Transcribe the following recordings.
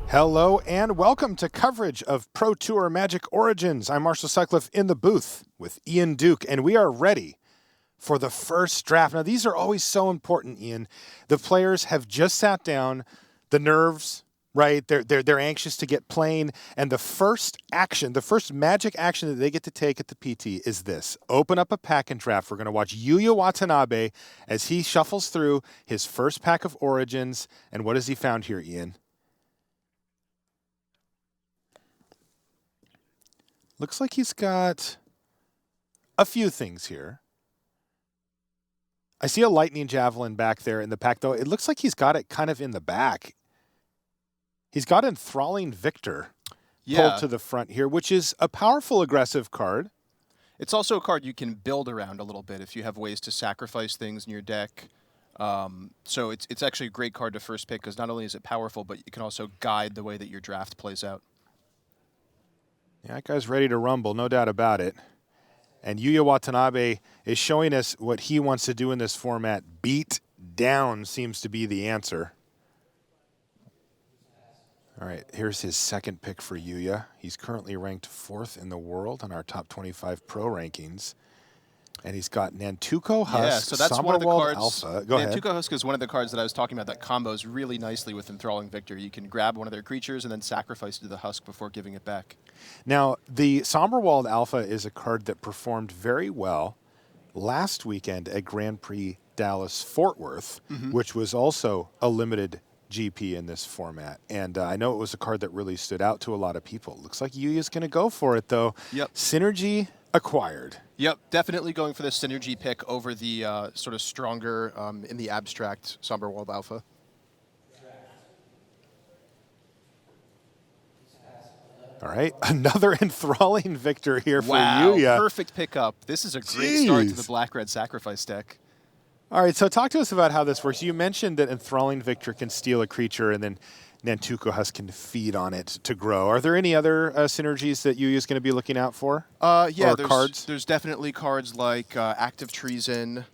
Hello and welcome to coverage of Pro Tour Magic Origins. I'm Marshall Sutcliffe in the booth with Ian Duke, and we are ready for the first draft. Now, these are always so important, Ian. The players have just sat down, the nerves, right? They're anxious to get playing, and the first action, the first Magic action that they get to take at the PT is this: open up a pack and draft. We're going to watch Yuuya Watanabe as he shuffles through his first pack of Origins. And what has he found here, Ian? Looks like he's got a few things here. I see a lightning javelin back there in the pack, though. It looks like he's got it kind of in the back. He's got Enthralling Victor pulled to the front here, which is a powerful aggressive card. It's also a card you can build around a little bit if you have ways to sacrifice things in your deck. So it's actually a great card to first pick because not only is it powerful, but you can also guide the way that your draft plays out. Yeah, that guy's ready to rumble, no doubt about it. And Yuuya Watanabe is showing us what he wants to do in this format. Beat down seems to be the answer. All right, here's his second pick for Yuuya. He's currently ranked 4th in the world on our top 25 pro rankings. And he's got Nantuko Husk, yeah, so that's one of the cards. Alpha. Go ahead. Nantuko Husk is one of the cards that I was talking about that combos really nicely with Enthralling Victor. You can grab one of their creatures and then sacrifice it to the Husk before giving it back. Now, the Somberwald Alpha is a card that performed very well last weekend at Grand Prix Dallas-Fort Worth, which was also a limited GP in this format. And I know it was a card that really stood out to a lot of people. Looks like Yuuya's going to go for it, though. Yep. Synergy acquired. Yep, definitely going for the synergy pick over the sort of stronger in the abstract Somberwald Alpha. All right, another Enthralling Victor here for Wow, Yuuya. perfect pickup. This is a great start to the Black-Red Sacrifice deck. All right, so talk to us about how this works. You mentioned that Enthralling Victor can steal a creature and then Nantuko Husk can feed on it to grow. Are there any other synergies that Yuuya's going to be looking out for? Yeah, cards? There's definitely cards like Active Treason.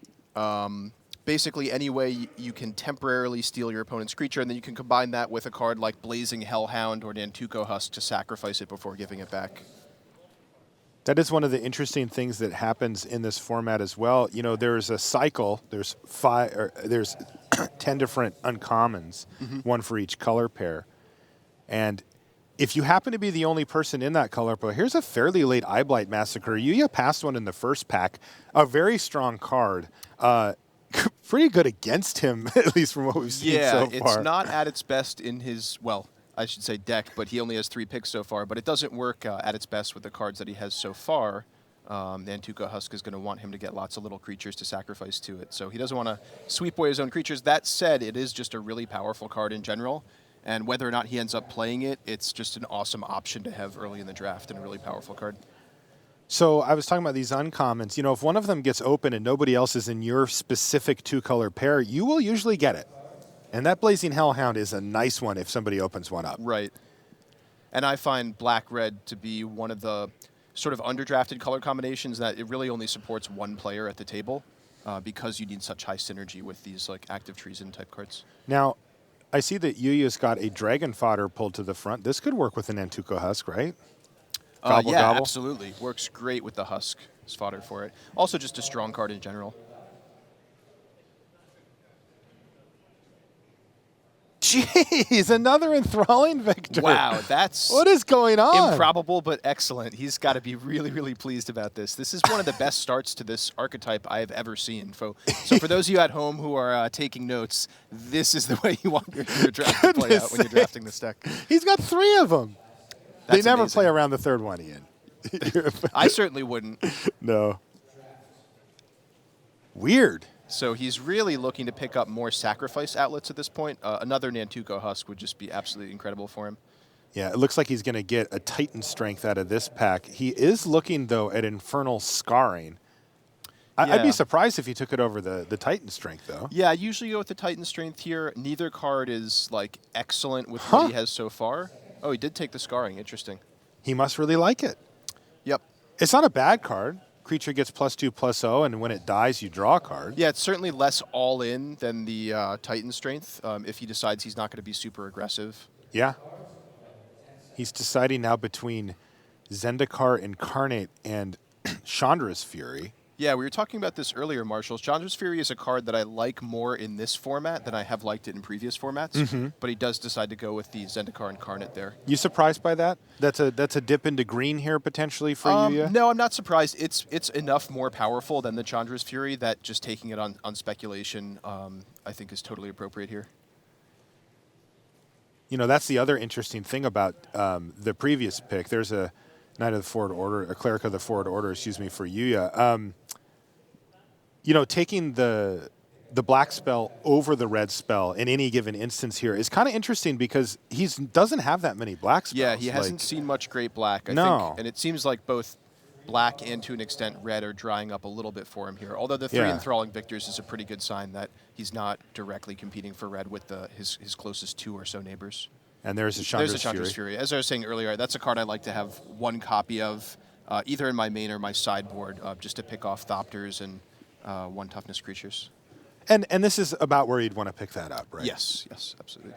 Basically, any way you can temporarily steal your opponent's creature, and then you can combine that with a card like Blazing Hellhound or Nantuko Husk to sacrifice it before giving it back. That is one of the interesting things that happens in this format as well. You know, there's a cycle. There's 10 different uncommons, one for each color pair. And if you happen to be the only person in that color pair, here's a fairly late Eyeblight Massacre. Yuuya passed one in the first pack, a very strong card. Pretty good against him, at least from what we've seen so far. Yeah, it's not at its best in his, well, I should say deck, but he only has 3 picks so far. But it doesn't work at its best with the cards that he has so far. Nantuko Husk is going to want him to get lots of little creatures to sacrifice to it. So he doesn't want to sweep away his own creatures. That said, it is just a really powerful card in general. And whether or not he ends up playing it, it's just an awesome option to have early in the draft and a really powerful card. So I was talking about these uncommons. You know, if one of them gets open and nobody else is in your specific 2-color pair, you will usually get it. And that Blazing Hellhound is a nice one if somebody opens one up. Right. And I find Black-Red to be one of the sort of underdrafted color combinations that it really only supports one player at the table because you need such high synergy with these like Active Treason type cards. Now, I see that Yuuya's got a Dragon Fodder pulled to the front. This could work with an Nantuko Husk, right? Gobble, yeah, gobble. Absolutely. Works great with the Husk as fodder for it. Also just a strong card in general. Jeez, another Enthralling Victor. Wow, that's what is going on? Improbable, but excellent. He's got to be really, really pleased about this. This is one of the best starts to this archetype I have ever seen. So for those of you at home who are taking notes, this is the way you want your draft to play out when you're drafting this deck. He's got 3 of them. That's they never amazing. play around the third one, Ian. I certainly wouldn't. No. Weird. So he's really looking to pick up more sacrifice outlets at this point. Another Nantuko Husk would just be absolutely incredible for him. Yeah, it looks like he's going to get a Titan Strength out of this pack. He is looking, though, at Infernal Scarring. I'd be surprised if he took it over the Titan Strength, though. Yeah, I usually go with the Titan Strength here. Neither card is like excellent with what he has so far. Oh, he did take the Scarring. Interesting. He must really like it. Yep. It's not a bad card. Creature gets +2/+0, and when it dies, you draw a card. Yeah, it's certainly less all-in than the Titan Strength if he decides he's not going to be super aggressive. Yeah. He's deciding now between Zendikar Incarnate and Chandra's Fury. Yeah, we were talking about this earlier, Marshall. Chandra's Fury is a card that I like more in this format than I have liked it in previous formats, but he does decide to go with the Zendikar Incarnate there. You surprised by that? That's a dip into green here potentially for Yuuya? No, I'm not surprised. It's enough more powerful than the Chandra's Fury that just taking it on speculation I think is totally appropriate here. You know, that's the other interesting thing about the previous pick. There's a Knight of the Forward Order, a Cleric of the Forward Order, excuse me, for Yuuya. You know, taking the black spell over the red spell in any given instance here is kind of interesting because he doesn't have that many black spells. Yeah, he hasn't seen much great black, I think. And it seems like both black and, to an extent, red are drying up a little bit for him here. Although the 3 Enthralling Victors is a pretty good sign that he's not directly competing for red with his closest 2 or so neighbors. And there's a Chandra's Fury. As I was saying earlier, that's a card I like to have 1 copy of, either in my main or my sideboard, just to pick off Thopters and 1 toughness creatures. And this is about where you'd want to pick that up, right? Yes, absolutely.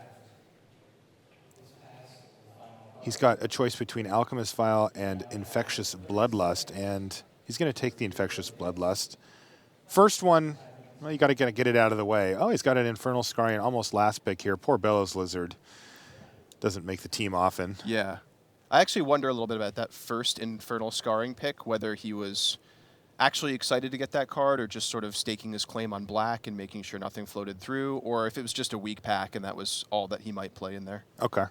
He's got a choice between Alchemist Vial and Infectious Bloodlust, and he's going to take the Infectious Bloodlust. First one, well, you got to get it out of the way. Oh, he's got an Infernal Scarring, almost last pick here. Poor Bellows Lizard. Doesn't make the team often. Yeah. I actually wonder a little bit about that first Infernal Scarring pick, whether he was actually excited to get that card or just sort of staking his claim on black and making sure nothing floated through, or if it was just a weak pack and that was all that he might play in there. Okay.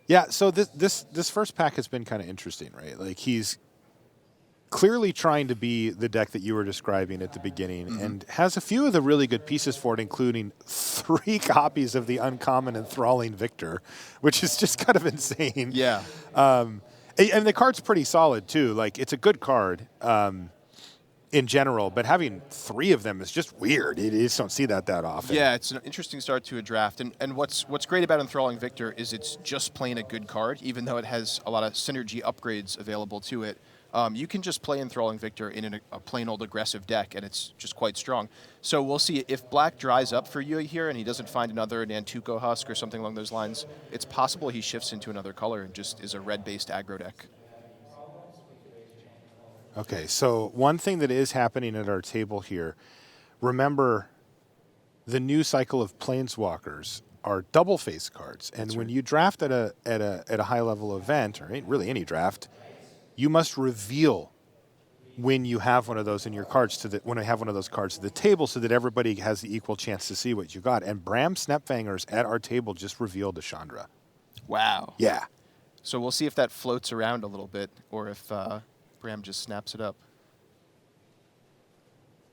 Yeah, so this first pack has been kind of interesting, right? Like, he's clearly trying to be the deck that you were describing at the beginning and has a few of the really good pieces for it, including 3 copies of the uncommon Enthralling Victor, which is just kind of insane. Yeah. And the card's pretty solid, too. Like, it's a good card in general, but having 3 of them is just weird. You just don't see that often. Yeah, it's an interesting start to a draft. And what's great about Enthralling Victor is it's just plain a good card, even though it has a lot of synergy upgrades available to it. You can just play Enthralling Victor in a plain old aggressive deck, and it's just quite strong. So we'll see if black dries up for Yuuya here and he doesn't find another Nantuko Husk or something along those lines, it's possible he shifts into another color and just is a red-based aggro deck. Okay, so one thing that is happening at our table here, remember the new cycle of Planeswalkers are double face cards, and when you draft at a high level event, or really any draft, you must reveal when you have one of those in your cards when I have one of those cards to the table, so that everybody has the equal chance to see what you got. And Bram Snapfangers at our table just revealed a Chandra. Wow. Yeah. So we'll see if that floats around a little bit, or if Bram just snaps it up.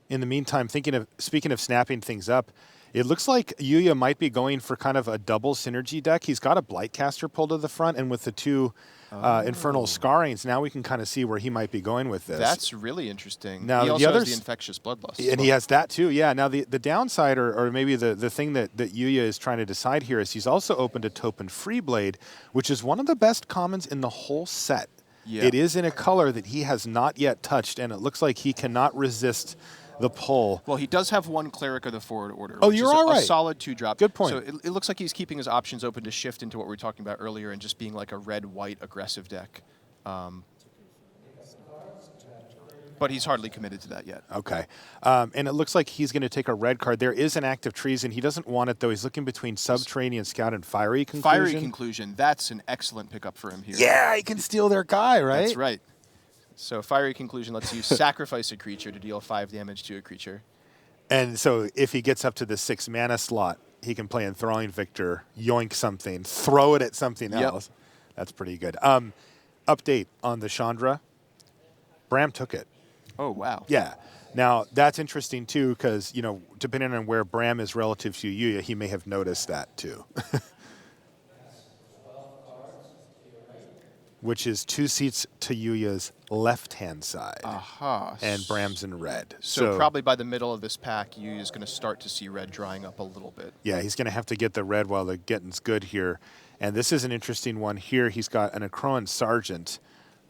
In the meantime, speaking of snapping things up, it looks like Yuuya might be going for kind of a double synergy deck. He's got a Blightcaster pulled to the front, and with the 2 Infernal Scarrings, now we can kind of see where he might be going with this. That's really interesting. Now, he also has the Infectious Bloodlust. And he has that too, yeah. Now, the downside, or maybe the thing that Yuuya is trying to decide here is he's also open to Topin Freeblade, which is one of the best commons in the whole set. Yeah. It is in a color that he has not yet touched, and it looks like he cannot resist the pull. Well, he does have 1 Cleric of the Forward Order. Oh, which you're is all right. A solid 2-drop. Good point. So it looks like he's keeping his options open to shift into what we were talking about earlier and just being like a red-white aggressive deck. But he's hardly committed to that yet. Okay. And it looks like he's going to take a red card. There is an Act of Treason. He doesn't want it, though. He's looking between Subterranean Scout and Fiery Conclusion. Fiery Conclusion. That's an excellent pickup for him here. Yeah, he can steal their guy, right? That's right. So Fiery Conclusion lets you sacrifice a creature to deal 5 damage to a creature. And so if he gets up to the 6 mana slot, he can play Enthralling Victor, yoink something, throw it at something else. That's pretty good. Update on the Chandra. Bram took it. Oh, wow. Yeah. Now, that's interesting, too, because, depending on where Bram is relative to Yuuya, he may have noticed that, too. Which is 2 seats to Yuya's left-hand side. And Bram's in red. So probably by the middle of this pack, Yuya's going to start to see red drying up a little bit. Yeah, he's going to have to get the red while the getting's good here. And this is an interesting one here. He's got an Akroan Sergeant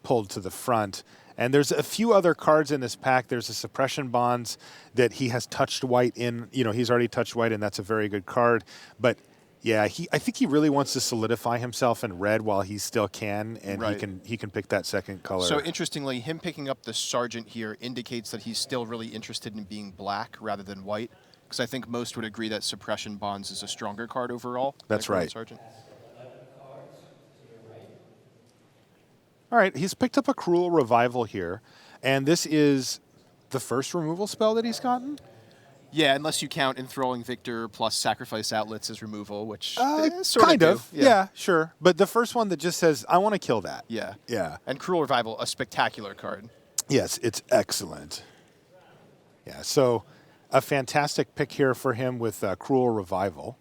pulled to the front. And there's a few other cards in this pack. There's a Suppression Bonds that he has touched white in. He's already touched white, and that's a very good card. But Yeah, I think he really wants to solidify himself in red while he still can, and Right. he can pick that second color. So interestingly, him picking up the Sergeant here indicates that he's still really interested in being black rather than white, because I think most would agree that Suppression Bonds is a stronger card overall. That's than right. Sergeant. All right, he's picked up a Cruel Revival here, and this is the first removal spell that he's gotten? Yeah, unless you count Enthralling Victor plus Sacrifice Outlets as removal, which Kind of. Yeah, sure. But the first one that just says, I want to kill that. Yeah. Yeah. And Cruel Revival, a spectacular card. Yes, it's excellent. Yeah, so a fantastic pick here for him with Cruel Revival.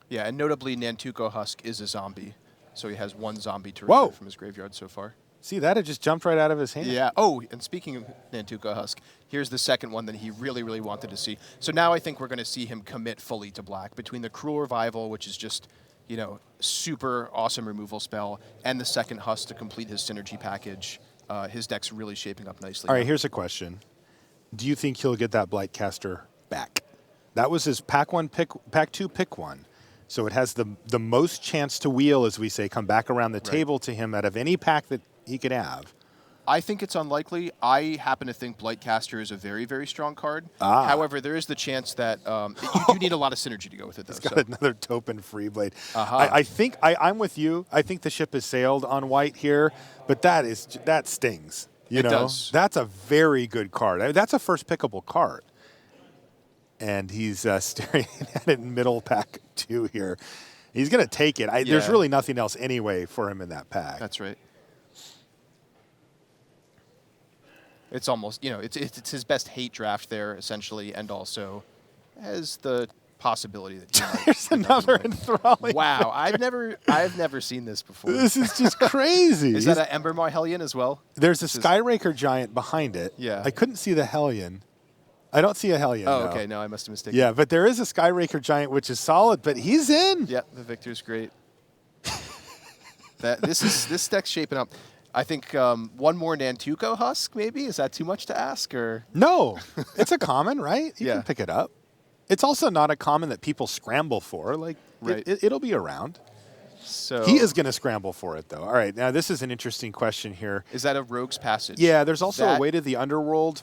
Yeah, and notably, Nantuko Husk is a zombie, so he has one zombie to Whoa. remove from his graveyard so far. See, that had just jumped right out of his hand. Yeah. Oh, and speaking of Nantuko Husk, here's the second one that he really, really wanted to see. So now I think we're going to see him commit fully to black between the Cruel Revival, which is just, you know, super awesome removal spell, and the second Husk to complete his synergy package. His deck's really shaping up nicely. All right, here's a question. Do you think he'll get that Blightcaster back? That was his pack 2, pick 1. So it has the most chance to wheel, as we say, come back around the table to him out of any pack that he could have. I think it's unlikely. I happen to think Blightcaster is a very, very strong card. However, there is the chance that you do need a lot of synergy to go with it, though. He's got another Topin free blade. Uh-huh. I think I'm with you. I think the ship has sailed on white here, but that stings. You know, does. That's a very good card. That's a first pickable card. And he's staring at it in middle pack 2 here. He's going to take it. There's really nothing else anyway for him in that pack. That's right. It's almost, you know, it's his best hate draft there, essentially, and also has the possibility that he might There's another enthralling. Wow, I've never seen this before. This is just crazy. Is that an Embermaw Hellion as well? There's a Skyraker giant behind it. Yeah. I couldn't see the Hellion. I don't see a Hellion. Oh, no. okay. No, I must have mistaken. Yeah, but there is a Skyraker giant, which is solid, but he's in. Yeah, the Victor's great. This deck's shaping up. I think one more Nantuko Husk, maybe? Is that too much to ask? Or No, it's a common, right? You Yeah. can pick it up. It's also not a common that people scramble for. Like, Right. it'll be around. So He is going to scramble for it, though. All right, now this is an interesting question here. Is that a Rogue's Passage? Yeah, there's also That- a Way to the Underworld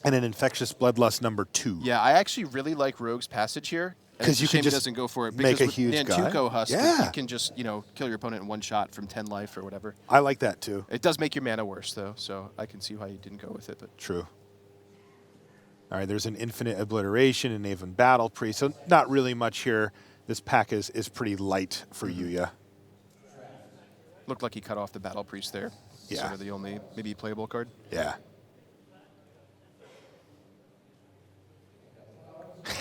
and an Infectious Bloodlust number 2. Yeah, I actually really like Rogue's Passage here. And 'Cause it's a you can shame just he doesn't go for it make because a with huge guy. Nantuko Husk, Yeah. you can just, you know, kill your opponent in one shot from 10 life or whatever. I like that, too. It does make your mana worse, though, so I can see why you didn't go with it. But True. All right, there's an Infinite Obliteration and Avon Battle Priest, so not really much here. This pack is pretty light for Yuuya. looked like he cut off the Battle Priest there. Yeah. Sort of the only maybe playable card. Yeah.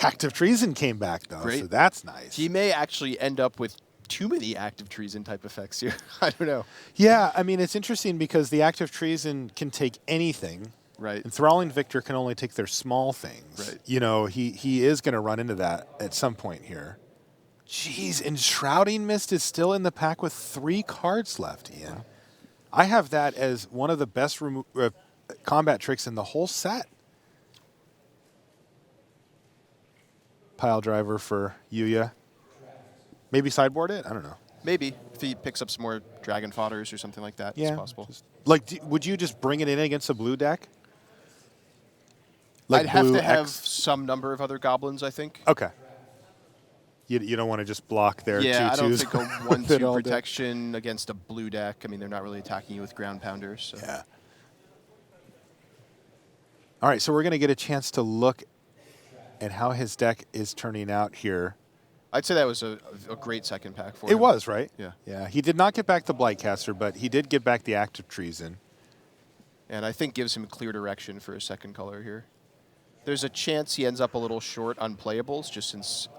Active Treason came back, though, Great. so that's nice. He may actually end up with too many Active Treason type effects here. I don't know. Yeah, I mean, it's interesting because the Active Treason can take anything. Right. Enthralling Victor can only take their small things. Right. You know, he is going to run into that at some point here. Jeez, Enshrouding Mist is still in the pack with 3 cards left, Ian. I have that as one of the best combat tricks in the whole set. Pile driver for Yuuya. Maybe sideboard it? I don't know. Maybe if he picks up some more Dragon Fodders or something like that, Yeah. it's possible. Would you just bring it in against a blue deck? I'd have blue to have X? some number of other goblins, I think. Okay. You don't want to just block their 2/2s. Yeah, I don't think a with it 1/2 all day. protection against a blue deck. I mean, they're not really attacking you with ground pounders. So. Yeah. All right, so we're going to get a chance to look at how his deck is turning out here. I'd say that was a great second pack for him. It was, right? Yeah. Yeah, he did not get back the Blightcaster, but he did get back the Active Treason. And I think gives him clear direction for his second color here. There's a chance he ends up a little short on playables, just since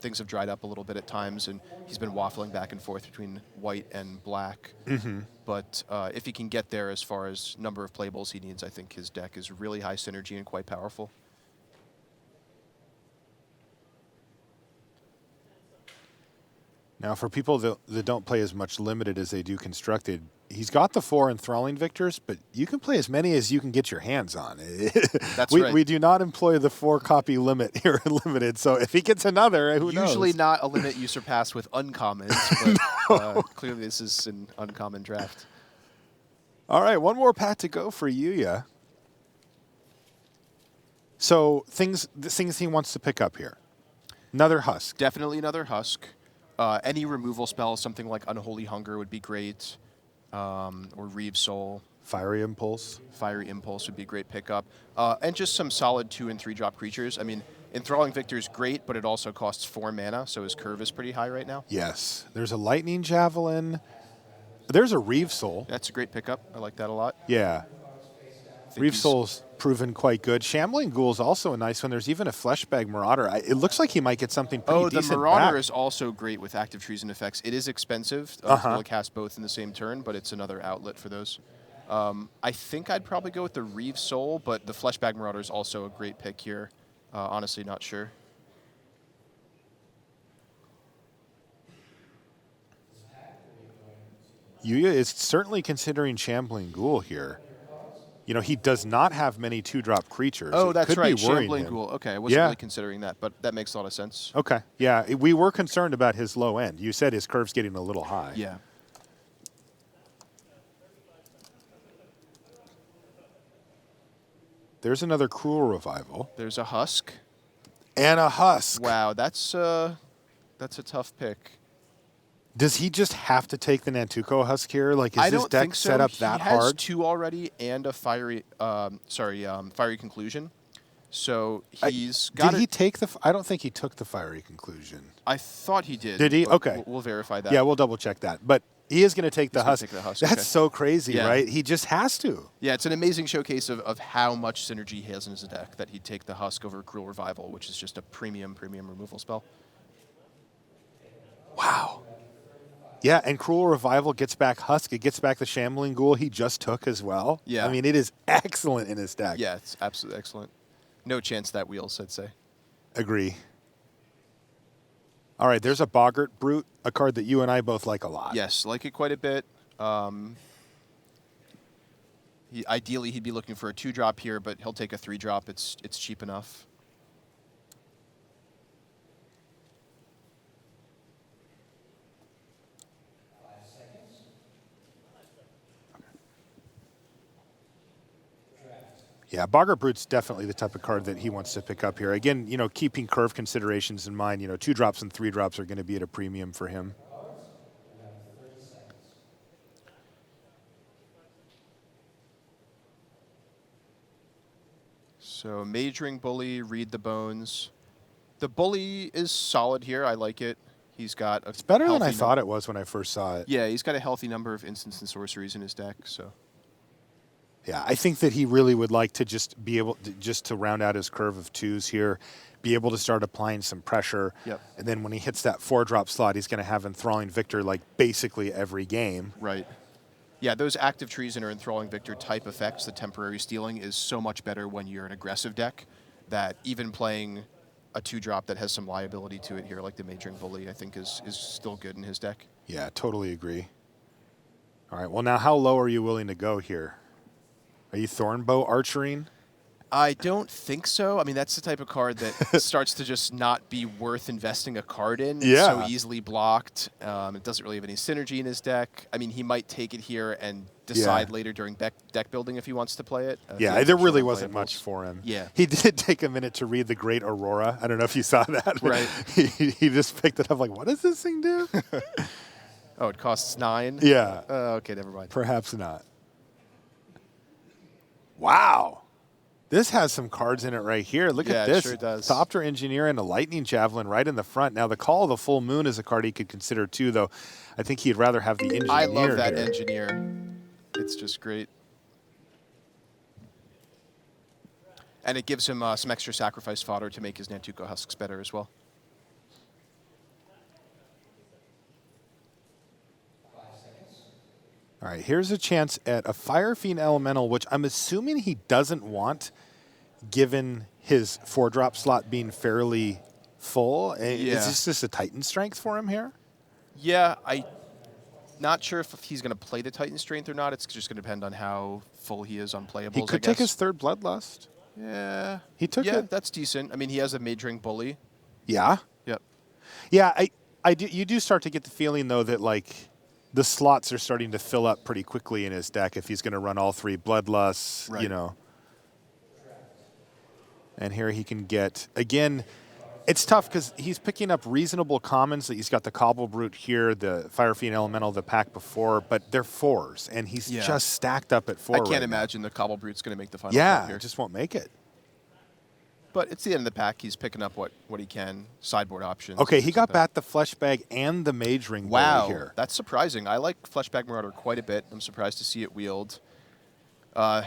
things have dried up a little bit at times, and he's been waffling back and forth between white and black. Mm-hmm. But if he can get there as far as number of playables he needs, I think his deck is really high synergy and quite powerful. Now, for people that don't play as much limited as they do constructed, he's got the 4 enthralling victors, but you can play as many as you can get your hands on. That's we, right. We do not employ the 4 copy limit here in limited, so if he gets another, who knows? Usually not a limit you surpass with uncommons, but clearly this is an uncommon draft. All right, one more pack to go for Yuuya. So the things he wants to pick up here. Another Husk. Definitely another Husk. Any removal spell, something like Unholy Hunger would be great, or Reeve Soul. Fiery Impulse. Fiery Impulse would be a great pickup. And just some solid 2- and 3-drop creatures. I mean, Enthralling Victor is great, but it also costs 4 mana, so his curve is pretty high right now. Yes. There's a Lightning Javelin. There's a Reeve Soul. That's a great pickup. I like that a lot. Yeah. Reeve Soul's proven quite good. Shambling Ghoul's also a nice one. There's even a Fleshbag Marauder. It looks like he might get something pretty decent the Marauder back. is also great with active treason effects. It is expensive to cast both in the same turn, but it's another outlet for those. I think I'd probably go with the Reeve Soul, but the Fleshbag Marauder is also a great pick here. Honestly, not sure. Yuuya is certainly considering Shambling Ghoul here. You know, he does not have many 2-drop creatures. Oh, that's could right. Be worrying Shambling him. Ghoul. Okay, I wasn't really considering that, but that makes a lot of sense. Okay. Yeah, we were concerned about his low end. You said his curve's getting a little high. Yeah. There's another Cruel Revival. There's a Husk. And a Husk. Wow, that's a tough pick. Does he just have to take the Nantuko Husk here? Like, is I this don't deck think so. set up He that has hard? 2 already and a Fiery Conclusion. So he's got Did he take the... I don't think he took the Fiery Conclusion. I thought he did. Did he? Okay. We'll verify that. Yeah, we'll double check that. But he is going to take the Husk. Take the Husk. That's okay. so crazy, Yeah. right? He just has to. Yeah, it's an amazing showcase of how much synergy he has in his deck that he'd take the Husk over Cruel Revival, which is just a premium removal spell. Wow. Yeah, and Cruel Revival gets back Husk. It gets back the Shambling Ghoul he just took as well. Yeah. I mean, it is excellent in his deck. Yeah, it's absolutely excellent. No chance that wheels, I'd say. Agree. All right, there's a Boggart Brute, a card that you and I both like a lot. Yes, like it quite a bit. Ideally, he'd be looking for a 2-drop here, but he'll take a 3-drop. It's cheap enough. Yeah, Boggart Brute's definitely the type of card that he wants to pick up here. Again, you know, keeping curve considerations in mind, you know, 2-drops and 3-drops are going to be at a premium for him. So Majoring Bully, Read the Bones. The Bully is solid here. I like it. He's got a It's better than I thought it was when I first saw it. Yeah, he's got a healthy number of instants and sorceries in his deck, so... Yeah, I think that he really would like to just be able to, just to round out his curve of 2s here, be able to start applying some pressure. Yep. And then when he hits that 4-drop slot, he's going to have Enthralling Victor like basically every game. Right. Yeah, those Active Treason or Enthralling Victor type effects, the temporary stealing, is so much better when you're an aggressive deck that even playing a 2-drop that has some liability to it here, like the Majoring Bully, I think is still good in his deck. Yeah, totally agree. All right, well now how low are you willing to go here? Are you Thornbow archering? I don't think so. I mean, that's the type of card that starts to just not be worth investing a card in. It's Yeah. so easily blocked. It doesn't really have any synergy in his deck. I mean, he might take it here and decide later during deck building if he wants to play it. Yeah, there really wasn't much for him. Yeah. He did take a minute to read The Great Aurora. I don't know if you saw that. Right. He just picked it up like, what does this thing do? Oh, it costs 9? Yeah. Okay, never mind. Perhaps not. Wow. This has some cards in it right here. Look at this. It sure does. Thopter Engineer and a Lightning Javelin right in the front. Now, the Call of the Full Moon is a card he could consider too, though. I think he'd rather have the Engineer. I love that here. Engineer. It's just great. And it gives him some extra sacrifice fodder to make his Nantuko Husks better as well. All right, here's a chance at a Fire Fiend Elemental, which I'm assuming he doesn't want, given his 4-drop slot being fairly full. Is this just a Titan strength for him here? Yeah, not sure if he's going to play the Titan Strength or not. It's just going to depend on how full he is on playables, He could take his third Bloodlust. Yeah. He took Yeah, it. that's decent. I mean, he has a Mage Ring Bully. Yeah. Yep. Yeah, you do start to get the feeling, though, that, like, the slots are starting to fill up pretty quickly in his deck if he's going to run all 3 Bloodlusts, Right. you know. And here he can get, again, it's tough because he's picking up reasonable commons. He's got the Cobble Brute here, the Fire Fiend Elemental the pack before, but they're 4s, and he's just stacked up at 4 I can't right imagine the Cobble Brute's going to make the final Yeah, here. just won't make it. But it's the end of the pack. He's picking up what he can. Sideboard options. Okay, he got back the Flesh Bag and the Mage Ring Wow, here. that's surprising. I like Fleshbag Marauder quite a bit. I'm surprised to see it wield.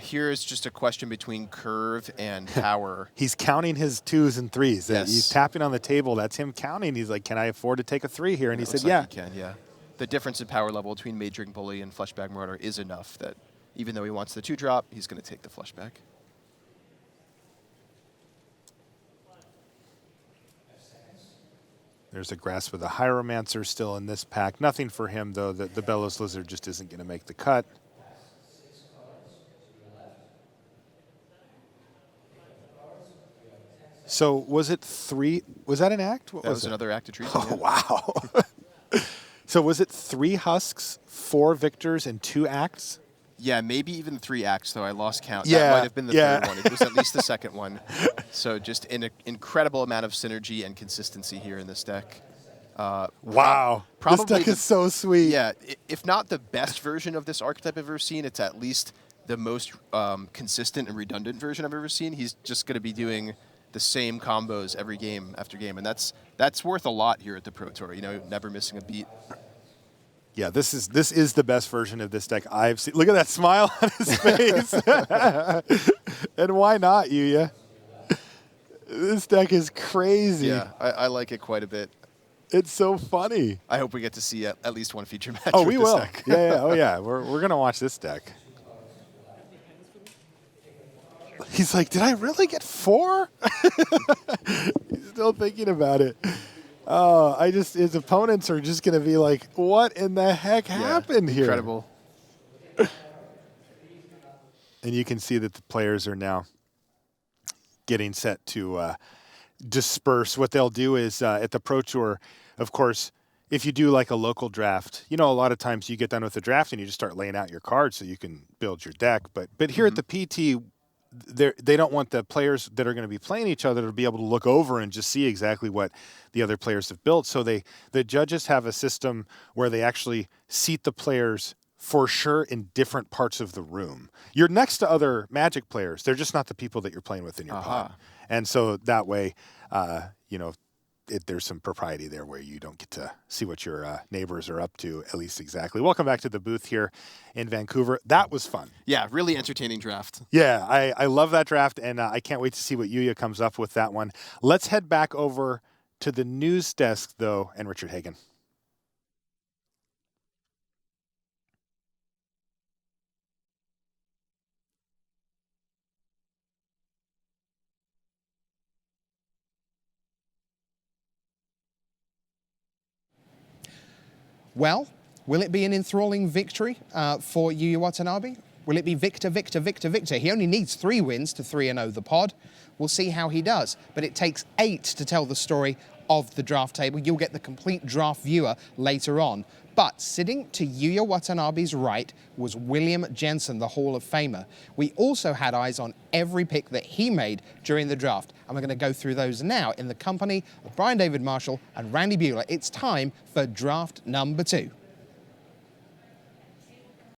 Here is just a question between curve and power. He's counting his 2s and 3s. Yes. He's tapping on the table. That's him counting. He's like, can I afford to take a 3 here? And he said, yeah. He can, yeah. The difference in power level between Mage Ring Bully and Fleshbag Marauder is enough that even though he wants the 2-drop, he's going to take the Fleshbag. There's a Grasp of the Hieromancer still in this pack. Nothing for him, though. The Bellows Lizard just isn't going to make the cut. So was it 3? Was that an act? What That was it? another act of treason. Oh, yeah. wow. So was it 3 Husks, 4 Victors, and 2 acts? Yeah, maybe even 3 acts, though. I lost count. Yeah, That might have been the yeah. third one. It was at least the second one. So just an incredible amount of synergy and consistency here in this deck. Wow. Probably this deck is so sweet. Yeah, if not the best version of this archetype I've ever seen, it's at least the most consistent and redundant version I've ever seen. He's just going to be doing the same combos every game after game, and that's worth a lot here at the Pro Tour. You know, never missing a beat. Yeah, this is the best version of this deck I've seen. Look at that smile on his face. And why not, Yuuya? This deck is crazy. Yeah, I like it quite a bit. It's so funny. I hope we get to see at least one feature match. Oh, with we this will. deck. Yeah. Oh, yeah. We're gonna watch this deck. He's like, did I really get 4? He's still thinking about it. Oh, his opponents are just gonna be like, what in the heck happened here? Incredible. And you can see that the players are now getting set to disperse. What they'll do is at the Pro Tour, of course, if you do like a local draft, you know, a lot of times you get done with the draft and you just start laying out your cards so you can build your deck. But here at the PT, they don't want the players that are going to be playing each other to be able to look over and just see exactly what the other players have built. So the judges have a system where they actually seat the players for sure in different parts of the room. You're next to other Magic players. They're just not the people that you're playing with in your pod. And so that way, you know, there's some propriety there where you don't get to see what your neighbors are up to, at least exactly. Welcome back to the booth here in Vancouver. That was fun. Yeah, really entertaining draft. Yeah, I love that draft, and I can't wait to see what Yuuya comes up with that one. Let's head back over to the news desk, though, and Richard Hagan. Well, will it be an enthralling victory for Yuuya Watanabe? Will it be victor, victor, victor, victor? He only needs 3 wins to 3-0 the pod. We'll see how he does. But it takes 8 to tell the story of the draft table. You'll get the complete draft viewer later on. But sitting to Yuuya Watanabe's right was William Jensen, the Hall of Famer. We also had eyes on every pick that he made during the draft, and we're going to go through those now in the company of Brian David Marshall and Randy Buehler. It's time for draft number 2.